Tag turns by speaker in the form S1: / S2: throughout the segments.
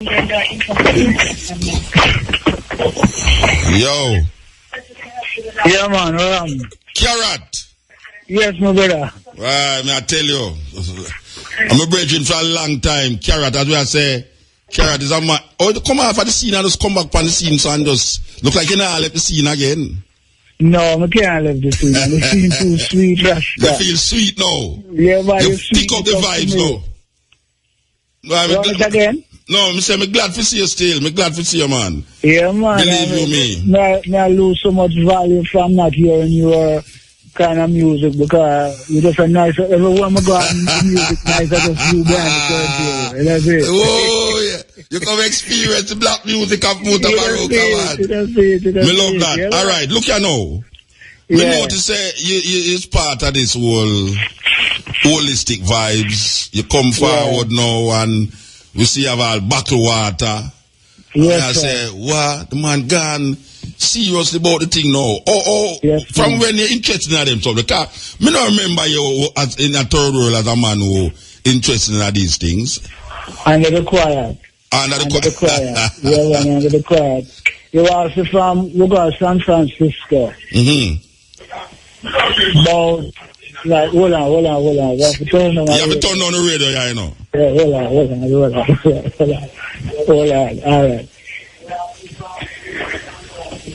S1: Yo.
S2: Yeah, man.
S1: Carrot.
S2: Yes, my brother.
S1: Right, I tell you. I'm a brethren for a long time. Carrot, as I say, Carrot is a man. Oh, come off of the scene and just come back on the scene so and just look like you know left the scene again.
S2: No, I can't leave the scene. The scene too sweet, Rasta.
S1: You feel sweet now.
S2: Yeah, man.
S1: You pick up the vibes now.
S2: Again?
S1: No, I'm glad to see you still. I'm glad to see you, man.
S2: Yeah, man.
S1: Believe you me.
S2: I lose so much value from not hearing your kind of music because you just a nice. Everyone I go out and the music nice, I just you behind the curtain. That's it.
S1: Oh, yeah. You come experience the black music of Muta Baroka, man.
S2: That's it.
S1: I love that. Yeah, all right, look here now. We notice it's part of this whole holistic vibes. You come forward now and we see you have all bottled water.
S2: Yes,
S1: and I say, what? The man gone seriously about the thing now.
S2: Yes,
S1: from when you're interested in them stuff. Because I don't remember you as in a third world as a man who interested in these things.
S2: Under the choir.
S1: Under the choir.
S2: Yeah, under the choir. You also from San Francisco.
S1: Mm-hmm.
S2: About, like, hold on. You have to turn on
S1: the radio, yeah, you know.
S2: Yeah, hold on. All right.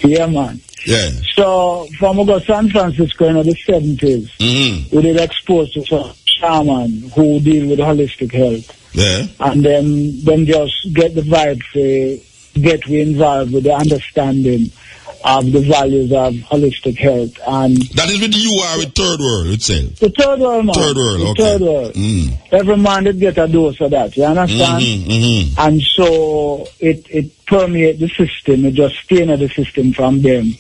S2: Yeah, man.
S1: Yeah.
S2: So, from San Francisco in the 70s, we did expose to some shaman who deal with holistic health.
S1: Yeah.
S2: And then just get the vibe to get we involved with the understanding of the values of holistic health. And
S1: that is with you are with Third World itself.
S2: The Third World, man.
S1: Third World, okay.
S2: Third World. Every man did get a dose of that, you understand? And so it permeates the system, it just stays in the system from them.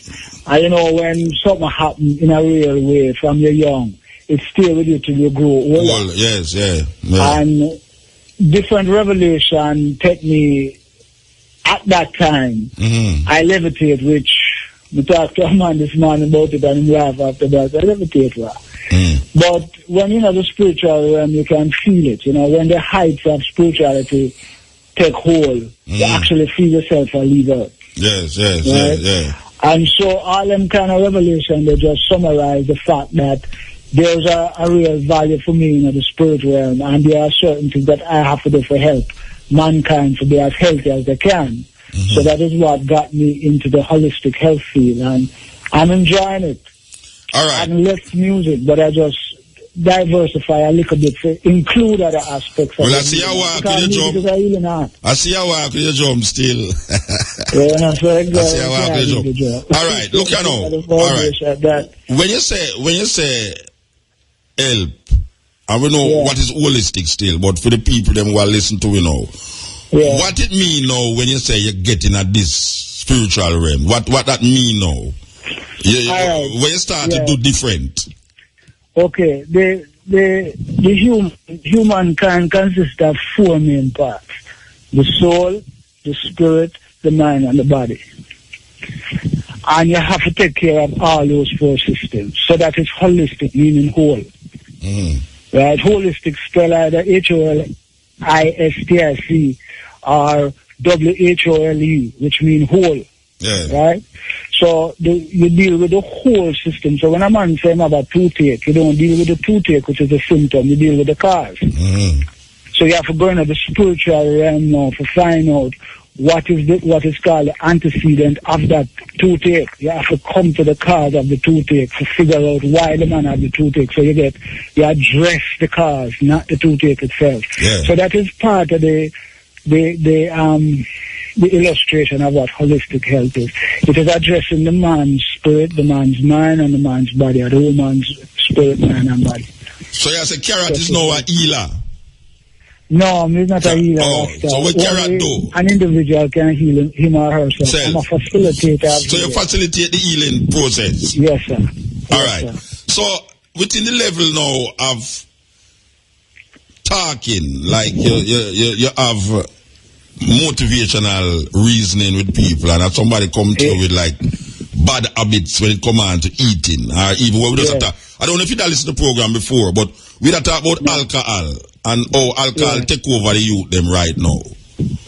S2: And you know, when something happens in a real way from you're young, it stays with you till you grow older.
S1: Well, yes, yeah.
S2: And different revelation take me at that time. I levitate, which we talked to a man this morning about it and he laughed after that. I levitate. But when you know the spiritual realm, you can feel it. You know, when the heights of spirituality take hold, you actually feel yourself a leader.
S1: Yes,
S2: right?
S1: yeah.
S2: And so all them kind of revelation, they just summarize the fact that there's a real value for me in the spirit realm, and there are certain things that I have to do for help mankind to be as healthy as they can. So that is what got me into the holistic health field, and I'm enjoying it.
S1: All right.
S2: I'm less music, but I just diversify a little bit to include other aspects.
S1: Well, I see how walk with your jump. I see how walk with your jump still.
S2: Yeah, no, so exactly.
S1: I see how walk with your jump. All right, look at now. All right. When you say help, and we know what is holistic still, but for the people them who are listening to what it mean now when you say you're getting at this spiritual realm? What that mean now? When you start to do different.
S2: Okay, the humankind consists of four main parts: the soul, the spirit, the mind, and the body. And you have to take care of all those four systems. So that is holistic, meaning whole. Right? Holistic spell either HOLISTIC or WHOLE, which mean whole. Yeah. Right? So you deal with the whole system. So when a man says about toothache, you don't deal with the toothache, which is a symptom, you deal with the cause. So you have to go into the spiritual realm now to find out what is called the antecedent of that toothache. You have to come to the cause of the toothache to figure out why the man had the toothache. So you address the cause, not the toothache itself. Yeah. So that is part of the illustration of what holistic health is. It is addressing the man's spirit, the man's mind, and the man's body, or the woman's spirit, mind, and body.
S1: So you say Carrot is now a healer?
S2: No, he's not a healer.
S1: So what Carrot do?
S2: An individual can heal him or herself. I'm a facilitator.
S1: So you facilitate the healing process?
S2: Yes, sir.
S1: All right. So within the level now of talking, like you have motivational reasoning with people, and if somebody come to you with like bad habits when it comes on to eating, or even when we just I don't know if you listened to the program before, but we talk about alcohol and how alcohol take over the youth them right now.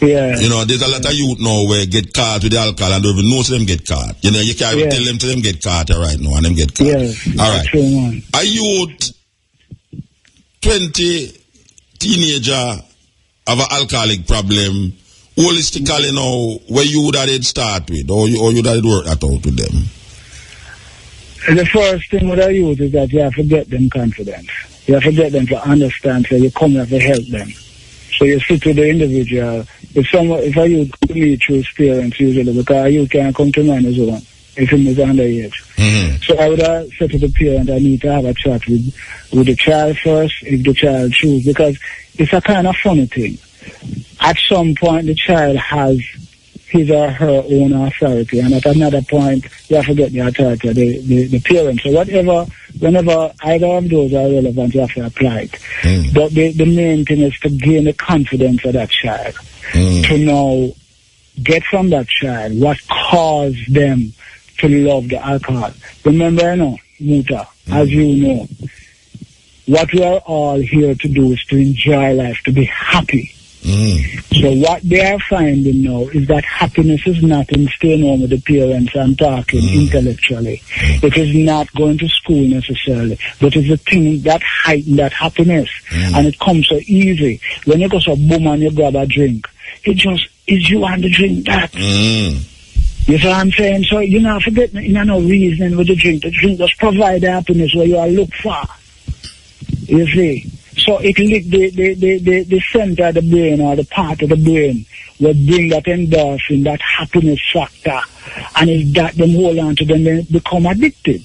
S2: Yeah.
S1: You know, there's a lot of youth now where get caught with the alcohol and don't even know them get caught. You know, you can't even tell them to them get caught right now and them get caught.
S2: Yes.
S1: All right.
S2: True, man.
S1: A youth, 20 teenager have an alcoholic problem, holistically now, where you would have start with, or you would have work that out with them?
S2: The first thing with a youth is that you have to get them confidence. You have to get them to understand, so you come here to help them. So you sit with the individual. If a youth come to me through experience usually, because a youth can't come to me on his own if he is underage.
S1: Mm-hmm.
S2: So I would have said to the parent, I need to have a chat with the child first, if the child chooses, because it's a kind of funny thing. At some point, the child has his or her own authority, and at another point, you have to get the authority of the parent. So whenever either of those are relevant, you have to apply it. But the main thing is to gain the confidence of that child, to know, get from that child what caused them to love the alcohol. Remember, you know, Muta, as you know, what we are all here to do is to enjoy life, to be happy. So what they are finding now is that happiness is not in staying home with the parents and talking intellectually. It is not going to school necessarily, but it's the thing that heighten that happiness. And it comes so easy. When you go so boom and you grab a drink, it just is you want to drink that. You see what I'm saying? So you not forget, you know, no reasoning with the drink. The drink just provide the happiness where you are look for. You see? So it lick the center of the brain or the part of the brain will bring that endorphin, that happiness factor. And it's that them hold on to them, they become addicted.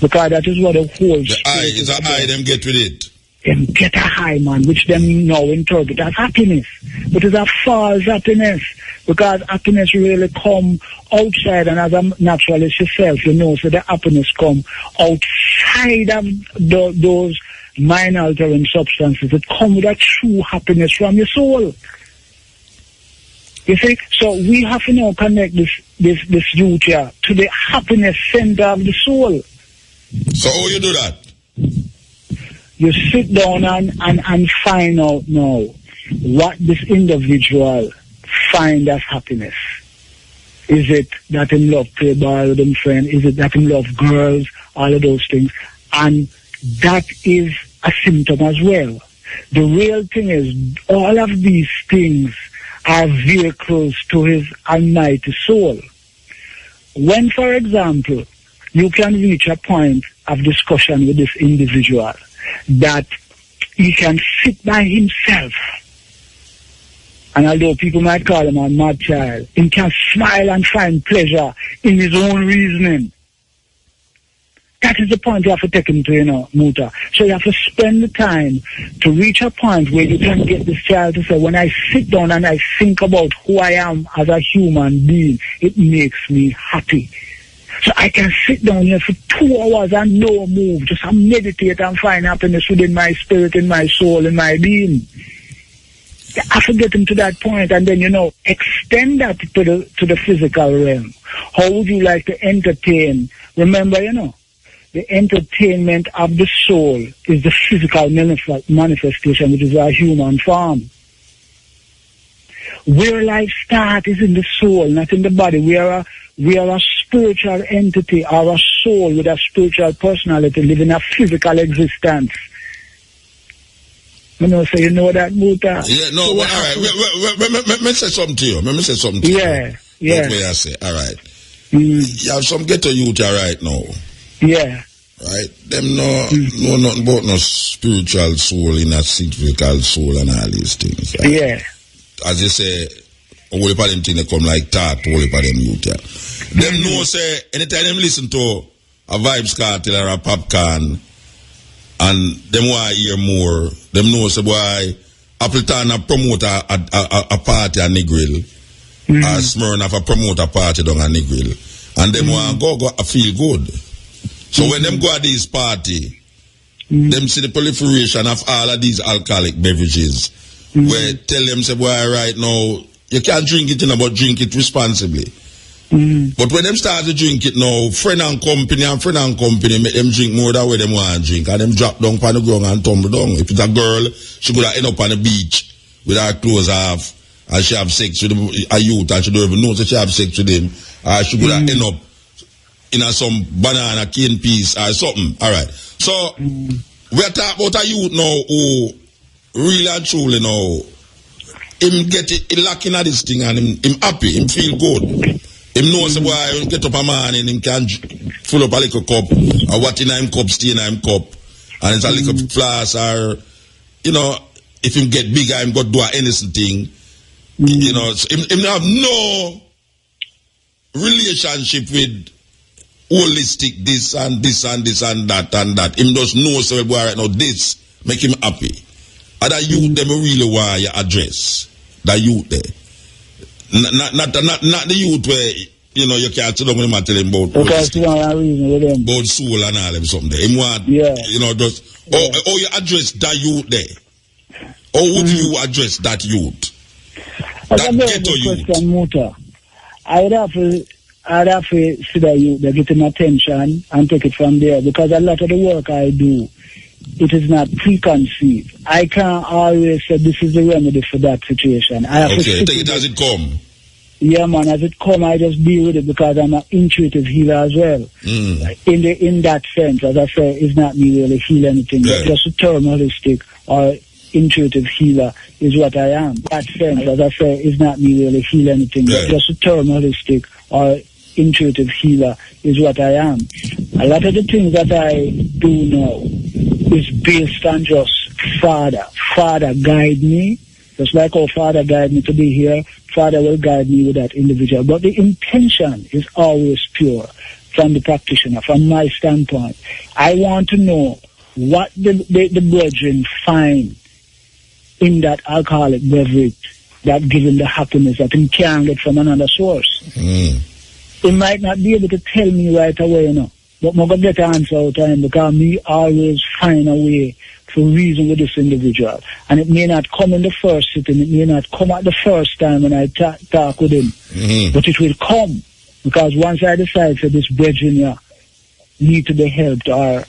S2: Because that is what the whole...
S1: The eye is a high, them get with it.
S2: Them get a high, man, which them now interpret as happiness. But it's a false happiness. Because happiness really come outside, and as a naturalist yourself, you know, so the happiness come outside of those mind-altering substances. It comes with a true happiness from your soul. You see? So we have to now connect this youth here to the happiness center of the soul.
S1: So how you do that?
S2: You sit down and find out now what this individual find as happiness. Is it that him love play ball with them friend? Is it that him love girls? All of those things. And that is a symptom as well. The real thing is all of these things are vehicles to his almighty soul. When, for example, you can reach a point of discussion with this individual that he can sit by himself, and although people might call him a mad child, he can smile and find pleasure in his own reasoning. That is the point you have to take him to, you know, Muta. So you have to spend the time to reach a point where you can get this child to say, when I sit down and I think about who I am as a human being, it makes me happy. So I can sit down here for 2 hours and no move, just meditate and find happiness within my spirit, in my soul, in my being. You have to get him to that point, and then, you know, extend that to the physical realm. How would you like to entertain? Remember, you know, the entertainment of the soul is the physical manifestation, which is our human form. Where life starts is in the soul, not in the body. We are a spiritual entity, or a soul with a spiritual personality living a physical existence. You know, so you know that, Muta.
S1: Yeah, no, so well, all right. Let me say something to you.
S2: Yeah.
S1: That's what I say. All right. You have some ghetto youth here right now.
S2: Yeah.
S1: Right? Them know nothing about no spiritual soul in a physical soul and all these things. Right?
S2: Yeah.
S1: As you say, all of them things they come like that, all of them youth here. Them know, say, anytime them listen to a Vibes Cartel or a Popcorn, and them want to hear more, them know, say, boy, Appleton a promote a party at Negril, or Smyrna a promote a party down at Negril, and them want to go feel good. So when them go at this party, them see the proliferation of all of these alcoholic beverages, where tell them, say, boy, right now, you can't drink it, but drink it responsibly. But when them start to drink it now, friend and company make them drink more than where them want to drink, and them drop down on the ground and tumble down. If it's a girl, she could have end up on the beach with her clothes off and she have sex with a youth and she don't even know that she have sex with him, or she could end up in some banana cane piece or something. All right. So we're talking about a youth now who really and truly now him get it lacking at this thing and him happy, him feel good. Him knows the boy get up a man and him can fill up a little cup or what in him cup, stay in him cup, and it's a little flask, or you know, if him get bigger, him got do anything. You know, so him have no relationship with holistic this and this and this and that and that. Him just know so boy right now this make him happy. Other youth them really want you address. The youth there. Not the youth where you know you can't sit down with him and tell him about about soul and all them something there. Him want you know just how you address that youth there. How would you address that youth? That ghetto youth.
S2: Muta. I'd have to see that youth, they get him attention and take it from there, because a lot of the work I do, it is not preconceived. I can't always say this is the remedy for that situation. I have to
S1: take it as it come.
S2: Yeah, man, as it come, I just deal with it because I'm an intuitive healer as well. In that sense, as I say, it's not me really heal anything, but just a term holistic or intuitive healer is what I am. That sense, as I say, is not me really heal anything, but just a term holistic or intuitive healer is what I am. A lot of the things that I do now is based on just Father. Father guide me, just like how Father guide me to be here. Father will guide me with that individual. But the intention is always pure from the practitioner, from my standpoint. I want to know what the brethren find in that alcoholic beverage that gives him the happiness that he can't get from another source. He might not be able to tell me right away, you know, but I'm going to get the answer out of him, because me always find a way to reason with this individual. And it may not come in the first sitting, it may not come at the first time when I talk with him, but it will come, because once I decide that this brethren here need to be helped, or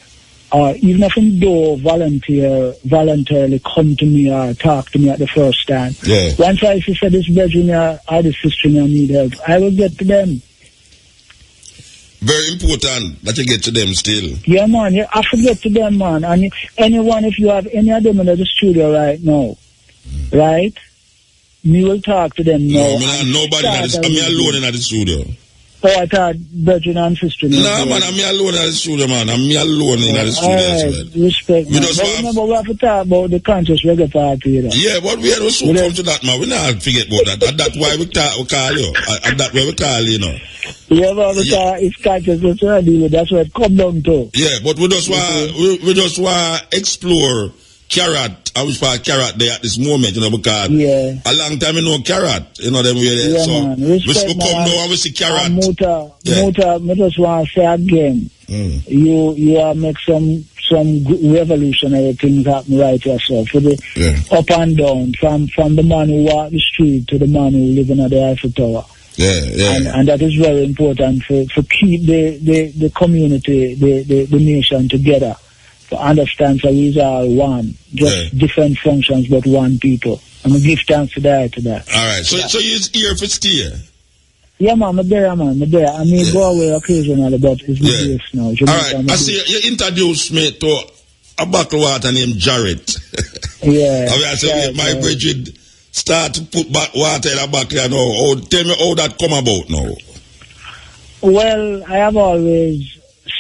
S2: even if him do voluntarily come to me or talk to me at the first time, once I see that this brethren here or this sister here need help, I will get to them.
S1: Very important that you get to them still.
S2: Yeah, man. You have to get to them, man. And anyone, if you have any of them in the studio right now, right? Me will talk to them now.
S1: No, nobody. I'm alone in the studio.
S2: Oh, I thought brethren and sister.
S1: No, man, I'm alone in the studio, man. I'm alone in the studio as well.
S2: Respect, man. But remember, we have to talk about the conscious reggae party. You know?
S1: Yeah, but we have to come to that, man. We not forget about that. That's why we call you. That's why we call you, know.
S2: Yeah, but it's consciousness already. That's what it come down to.
S1: Yeah, but we just want explore Carrot. I wish for Carrot there at this moment, you know, because a long time you know Carrot, you know them way there.
S2: Yeah,
S1: so
S2: man.
S1: we come now and we see Carrot.
S2: Muta, I just want to say again, you are make some revolutionary things happen right yourself. For the up and down, from the man who walk the street to the man who live in the Eiffel Tower. And that is very important for keep the community, the nation together. To understand that we are one, just different functions, but one people. I'm going to give thanks to that.
S1: All right. So you're here for stay?
S2: Yeah, man. I'm there. I may go away occasionally, but it's my base now.
S1: All right. I see you introduced me to a bottle water named Jarrett. I say my bridge start to put water in a bottle now. Tell me how that come about now.
S2: Well, I have always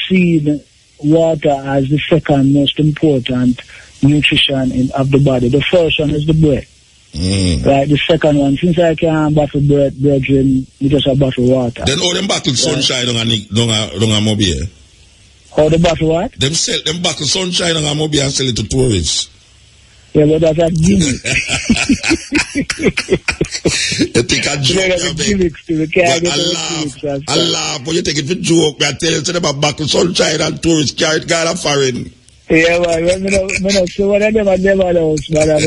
S2: seen water as the second most important nutrition of the body. The first one is the bread. Right, the second one, since I can't bottle brethren, you just a bottle water.
S1: Then all them bottle sunshine on a mobile.
S2: How the bottle what?
S1: Them sell them bottle sunshine on a mobile and sell it to tourists.
S2: Yeah, but that's a gimmick.
S1: You think a joke, but Allah, but you take it for joke. I tell you, say about bottle sunshine and tourists carry it, God, foreign.
S2: Yeah, man, when so when I never knows, man, I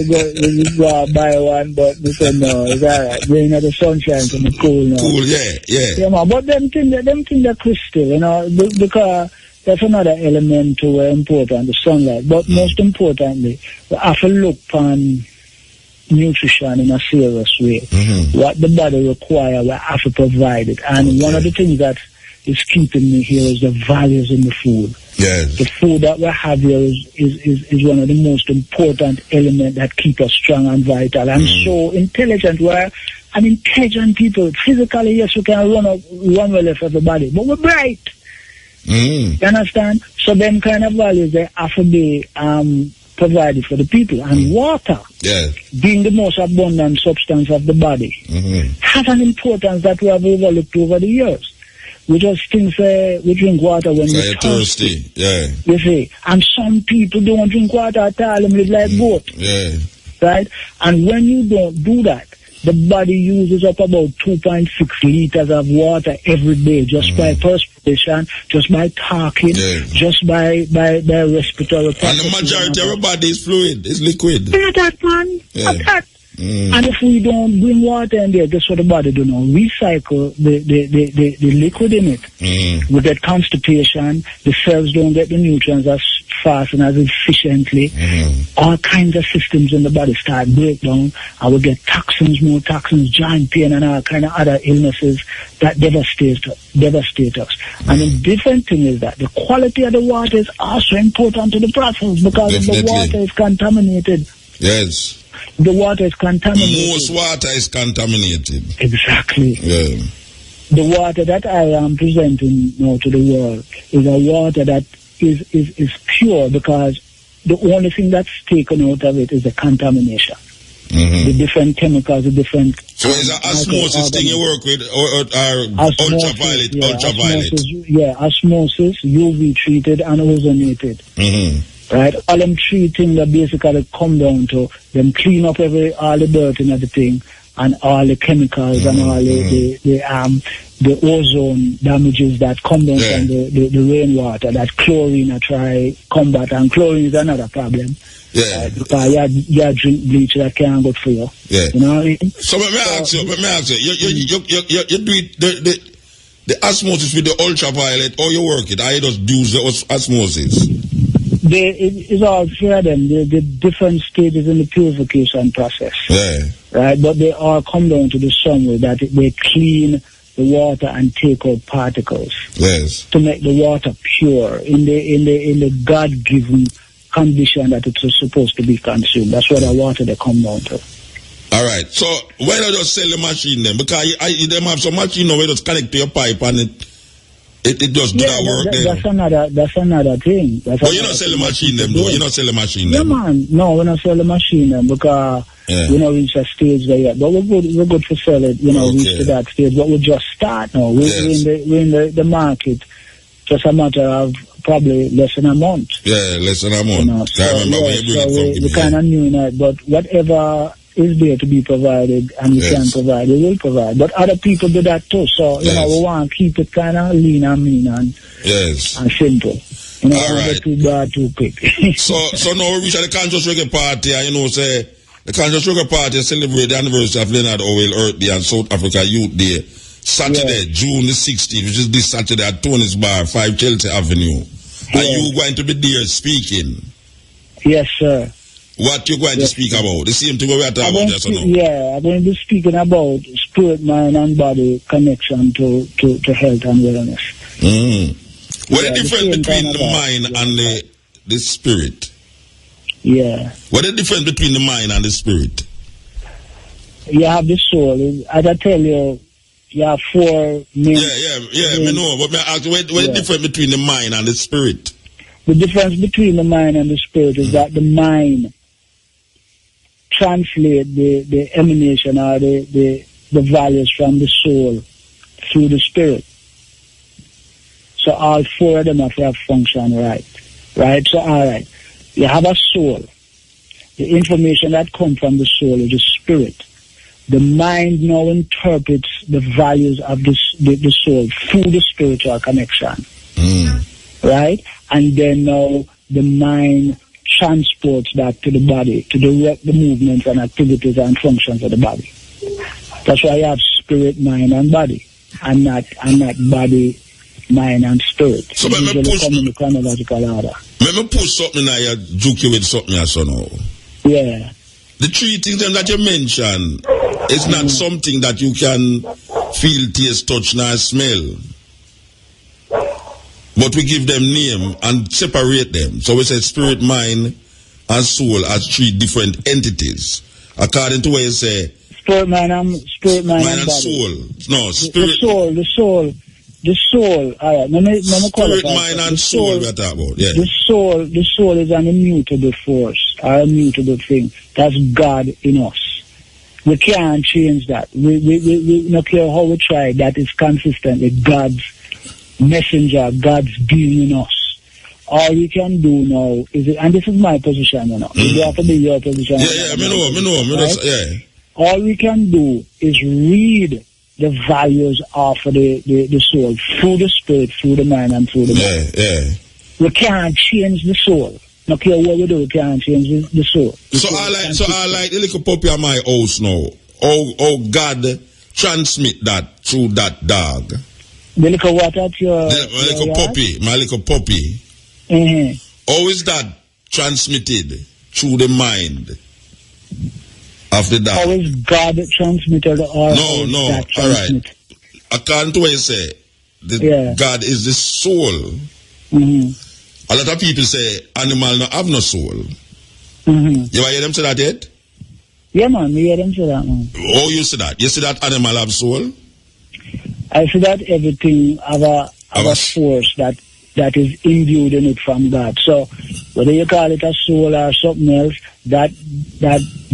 S2: go buy one, but they said no, it's alright. Bring out the sunshine to the cool now.
S1: Cool, yeah.
S2: Yeah, man, but them thing they're crystal, you know, because that's another element to important, the sunlight. But most importantly, we have to look on nutrition in a serious way. What the body requires, we have to provide it. And one of the things that is keeping me here is the values in the food.
S1: Yes.
S2: The food that we have here is one of the most important elements that keep us strong and vital and so intelligent. We're an intelligent people. Physically, yes, we can run well off everybody, but we're bright. You understand? So them kind of values, they have to be provided for the people. And water, being the most abundant substance of the body, has an importance that we have overlooked over the years. We just think we drink water when we're thirsty. You see, and some people don't drink water at all, them live like goat. Right? And when you don't do that, the body uses up about 2.6 liters of water every day just by perspiration, just by talking, just by respiratory process.
S1: And the majority of our body is fluid, it's liquid.
S2: Not that, man. Not that. And if we don't bring water in there, guess what the body do now? Recycle the liquid in it. With that constipation, the cells don't get the nutrients as fast and as efficiently. All kinds of systems in the body start breakdown, and we get toxins, more toxins, joint pain, and all kind of other illnesses that devastate us. And the different thing is that the quality of the water is also important to the process because if the water is contaminated.
S1: Yes.
S2: The water is contaminated.
S1: Most water is contaminated.
S2: Exactly.
S1: Yeah.
S2: The water that I am presenting now to the world is a water that is pure because the only thing that's taken out of it is the contamination. The different chemicals, the different...
S1: So is an osmosis thing you work with or ultraviolet?
S2: Osmosis, UV treated and ozonated. Right? All them three things that basically come down to them clean up all the dirt and everything and all the chemicals and all the ozone damages that come down from the rainwater that chlorine I try combat, and chlorine is another problem. Because you drink bleach that can't good for you. You know what I mean?
S1: So let me ask you, you do it the osmosis with the ultraviolet, or you work it? I just do the osmosis.
S2: It's all fair them. The different stages in the purification process. Right? But they all come down to the sun way that they clean the water and take out particles. To make the water pure in the God-given condition that it was supposed to be consumed. That's what the water they come down to.
S1: All right. So why not just sell the machine then? Because them have some machine now where just connect to your pipe and it just do that work then.
S2: That's another thing.
S1: But you not sell the machine them though. You not sell the machine them.
S2: Yeah, man. No, we not sell the machine them because we not reach a stage there yet. But we're good to sell it. Reach to that stage. But we just start now. We're in the market. Just a matter of probably less than a month.
S1: Yeah, less than a month. So, I remember when you bring it from
S2: we kind of knew that. But whatever is there to be provided and we can provide, we will provide. But other people do that too. So, we want to keep it kind of lean and mean and simple.
S1: All right.
S2: Too bad, too quick.
S1: so now we reach the Conscious Reggae Party and say the Conscious Reggae Party celebrate the anniversary of Leonard Orwell Earth Day and South Africa Youth Day. Saturday, June the 16th, which is this Saturday at Tony's Bar, 5 Chelsea Avenue. Are you going to be there speaking?
S2: Yes, sir.
S1: What you going to speak about? The same thing we are talking about just now.
S2: Yeah, I'm going to be speaking about spirit, mind, and body connection to health and wellness.
S1: What is the difference between the mind and the spirit?
S2: Yeah.
S1: What is the difference between the mind and the spirit?
S2: You have the soul. As I tell you, you have 4 main...
S1: I know. But I ask you, what is the difference between the mind and the spirit?
S2: The difference between the mind and the spirit is that the mind translate the emanation or the values from the soul through the spirit. So all 4 of them have to have function right. So all right, you have a soul. The information that comes from the soul is the spirit. The mind now interprets the values of the soul through the spiritual connection. Right? And then now the mind transports that to the body to direct the movements and activities and functions of the body. That's why you have spirit, mind, and body, and not body, mind, and spirit.
S1: So let me push
S2: in the chronological order.
S1: Let me push something now. You juke you with something else now.
S2: Yeah.
S1: The three things that you mentioned is not something that you can feel, taste, touch, nor smell. But we give them name and separate them. So we say spirit, mind, and soul as three different entities. According to what you say.
S2: Spirit, mind, and
S1: soul. No, spirit.
S2: The soul. All right. Let me
S1: spirit, mind, and soul we're talking about. Yeah.
S2: The soul is an immutable force, or immutable thing. That's God in us. We can't change that. We no care how we try. That is consistent with God's messenger, God's being in us. All we can do now is, and this is my position, you know. It have to be your position.
S1: Yeah, me know. Yeah.
S2: All we can do is read the values of the soul through the spirit, through the mind, and through the body.
S1: Yeah.
S2: We can't change the soul. No care what we do, we can't change the soul.
S1: So I like the little puppy at my house now. Oh, God transmit that through that dog.
S2: The little what at your...
S1: My little puppy.
S2: Mm-hmm.
S1: How is that transmitted through the mind of the dog?
S2: How is God transmitted or...
S1: No, all right. According to what you say, God is the soul.
S2: Mm-hmm.
S1: A lot of people say animal no have no soul.
S2: Mm-hmm.
S1: You ever hear them say that yet?
S2: Yeah, man, we hear them say that, man.
S1: Oh, you say that? You say that animal have soul?
S2: I see that everything have a force that is imbued in it from God. So whether you call it a soul or something else, that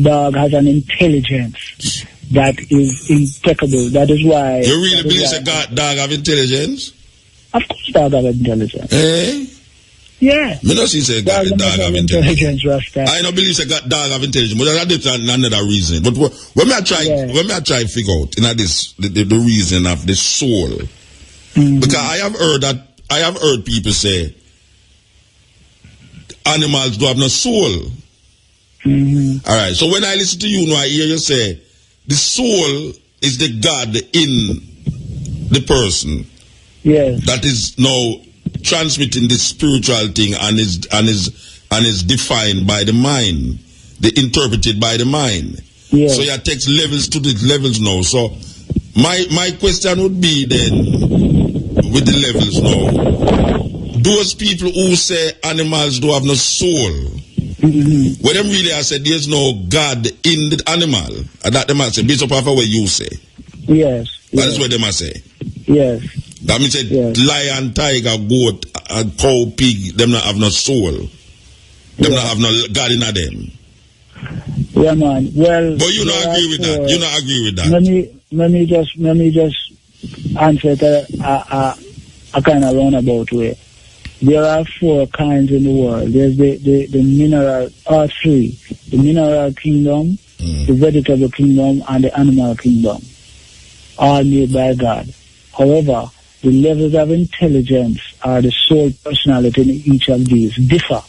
S2: dog has an intelligence that is impeccable. That is why...
S1: You really believe a dog have intelligence?
S2: Of course dog have intelligence.
S1: Eh?
S2: Yeah.
S1: Me not see say dog have intelligence.
S2: Rasta.
S1: I don't believe say dog have intelligence, but that's another reason. But when me try to figure out the reason of the soul, because I have heard people say animals do have no soul. All right. So when I listen to you, now I hear you say the soul is the God in the person.
S2: Yes.
S1: That is now transmitting the spiritual thing and is defined by the mind, interpreted by the mind.
S2: Yes.
S1: So it takes levels to the levels now. So my question would be then, with the levels now, those people who say animals do have no soul, when them really I said there's no God in the animal, and that they must say based upon what you say.
S2: Yes.
S1: That is what they must say.
S2: Yes.
S1: That means lion, tiger, goat, cow, pig, them not have no soul. Them not have no God in them.
S2: Yeah, man. Well,
S1: but you not agree with that. You not agree with that.
S2: Let me just answer it a kind of roundabout way. There are 4 kinds in the world. There's the mineral, or 3. The mineral kingdom, the vegetable kingdom, and the animal kingdom. All made by God. However, the levels of intelligence or the soul personality in each of these differ.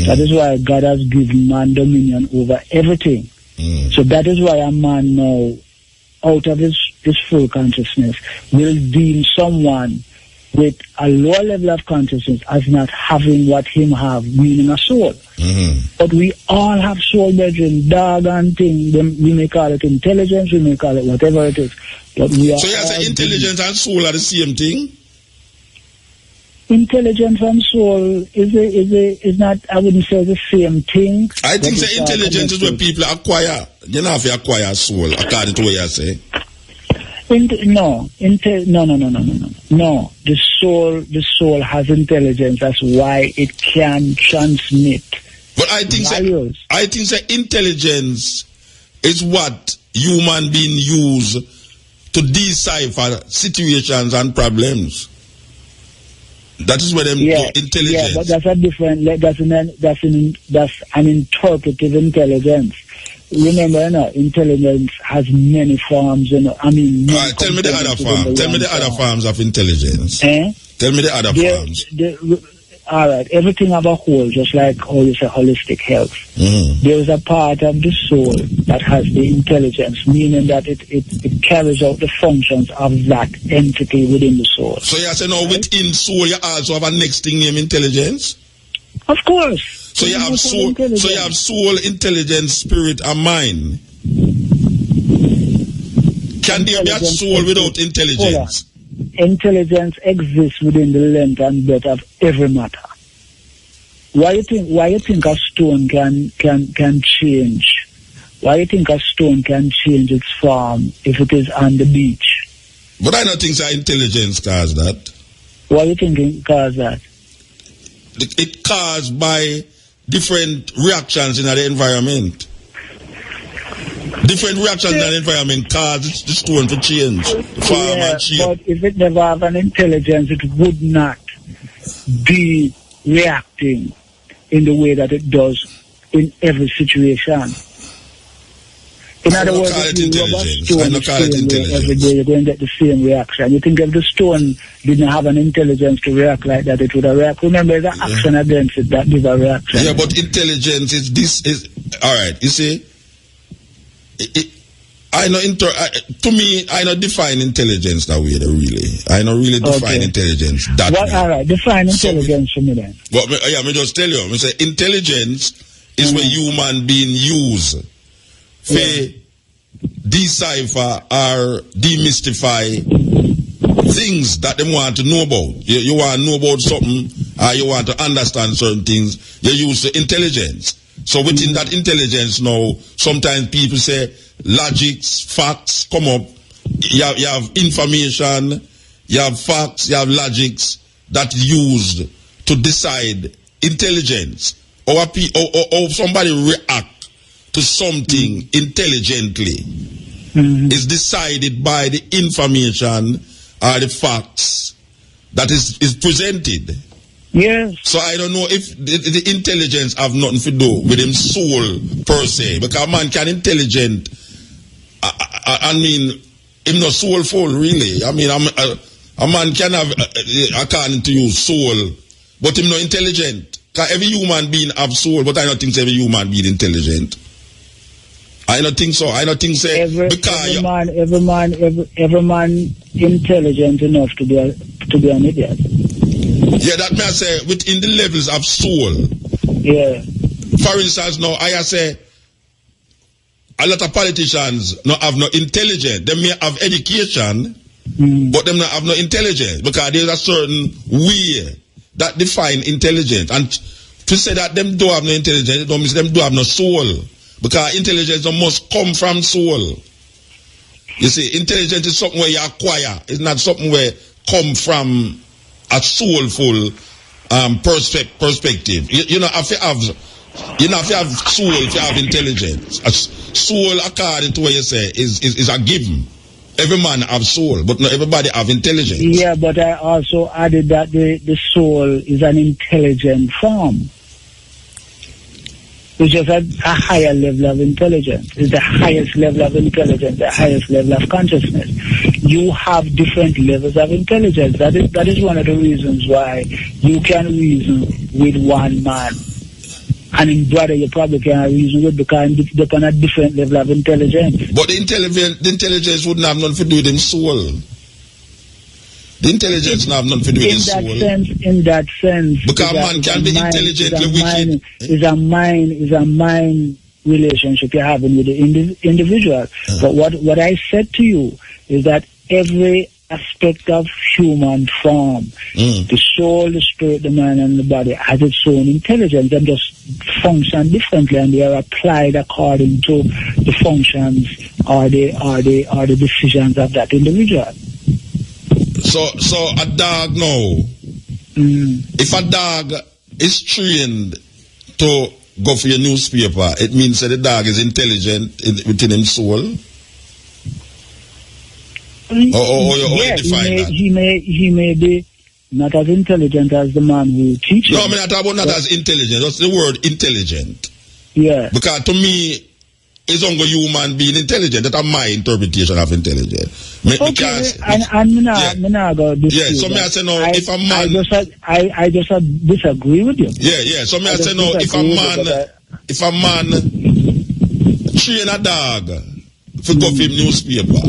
S2: That is why God has given man dominion over everything. So that is why a man now, out of his full consciousness, will deem someone with a lower level of consciousness as not having what him have, meaning a soul. But we all have soul, brethren, dog and thing. We may call it intelligence, we may call it whatever it is. But we are
S1: so you say intelligence and soul are the same thing?
S2: Intelligence and soul is not, I wouldn't say the same thing.
S1: I think the intelligence is what people acquire. You know if you acquire soul, according to what you say.
S2: No. The soul has intelligence. That's why it can transmit.
S1: But I think that intelligence is what human being use to decipher situations and problems. That is where them intelligence.
S2: Yeah, but that's a different. That's an interpretive intelligence. Remember, intelligence has many forms. Tell me
S1: the other form. Tell me the other forms of intelligence. Tell me the other forms.
S2: All right, everything of a whole, just like how you say holistic health. There is a part of the soul that has the intelligence, meaning that it carries out the functions of that entity within the soul.
S1: So you say now within soul you also have a next thing named intelligence?
S2: Of course.
S1: So you have soul. So you have soul, intelligence, spirit, and mind. Can there be a soul without intelligence?
S2: Intelligence exists within the length and breadth of every matter. Why you think a stone can change? Why you think a stone can change its form if it is on the beach?
S1: But I don't think that intelligence caused that.
S2: Why you think it caused that?
S1: It caused by different reactions in the environment. Different reactions in the environment cause the stone to change.
S2: But if it never have an intelligence, it would not be reacting in the way that it does in every situation. In other words, if you rub a stone the same way every day, you're going to get the same reaction. You think if the stone didn't have an intelligence to react like that, it would have reacted. Remember, the action against it that gives a reaction.
S1: Yeah, but intelligence is all right. You see, I don't define intelligence that way. Really, I don't really define intelligence that way.
S2: All right, define intelligence for me then.
S1: Well, yeah, me just tell you. I say intelligence is when human being use to decipher or demystify things that they want to know about. You want to know about something, or you want to understand certain things, you use the intelligence. So within that intelligence now, sometimes people say logics, facts come up. You have information, you have facts, you have logics that used to decide intelligence. Or somebody react to something intelligently is decided by the information or the facts that is presented.
S2: Yes.
S1: So I don't know if the intelligence have nothing to do with him soul per se, because a man can intelligent. I mean, him not soulful really. I mean, a man can have, according to you, soul, but him not intelligent. Because every human being have soul, but I don't think every human being intelligent. I don't think so. I don't think so.
S2: Every man intelligent enough to be an idiot.
S1: Yeah, that may I say within the levels of soul.
S2: Yeah.
S1: For instance, now I say a lot of politicians not have no intelligence. They may have education, but them not have no intelligence because there's a certain way that define intelligence. And to say that them don't have no intelligence, it don't mean them don't have no soul. Because intelligence must come from soul. You see, intelligence is something where you acquire. It's not something where come from a soulful perspective. You know, if you have soul, if you have intelligence. A soul, according to what you say, is a given. Every man have soul, but not everybody have intelligence.
S2: Yeah, but I also added that the soul is an intelligent form. It's just a higher level of intelligence. It's the highest level of intelligence, the highest level of consciousness. You have different levels of intelligence. That is one of the reasons why you can reason with one man. And in brother, you probably can't reason with because they're on a different level of intelligence.
S1: But the intelligence wouldn't have nothing to do with his soul. The intelligence have nothing to do with his soul.
S2: In that sense.
S1: Because man can be intelligently wicked.
S2: Is a mind relationship you're having with the individual. But what I said to you is that every aspect of human form, the soul, the spirit, the mind, and the body has its own intelligence. They just function differently, and they are applied according to the functions or the decisions of that individual.
S1: So a dog now, if a dog is trained to go for your newspaper, it means that the dog is intelligent within his soul?
S2: He may be not as intelligent as the man who teaches.
S1: No, I mean, I talk about not as intelligent. That's the word intelligent.
S2: Yeah.
S1: Because to me, it's only human being intelligent. That's my interpretation of intelligence.
S2: I'm not going to dispute.
S1: Yeah, so I say no, if a man...
S2: I just disagree with you.
S1: Yeah, so I say no, if a man train a dog for go for him newspaper,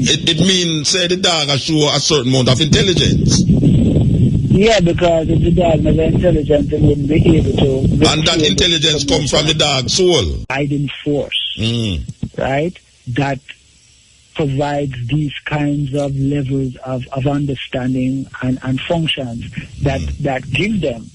S1: it means, say, the dog has show a certain amount of intelligence.
S2: Yeah, because if the dog never intelligent, it wouldn't be able to.
S1: And that intelligence comes from the dog's soul.
S2: Guiding force, right? That provides these kinds of levels of understanding and functions that give them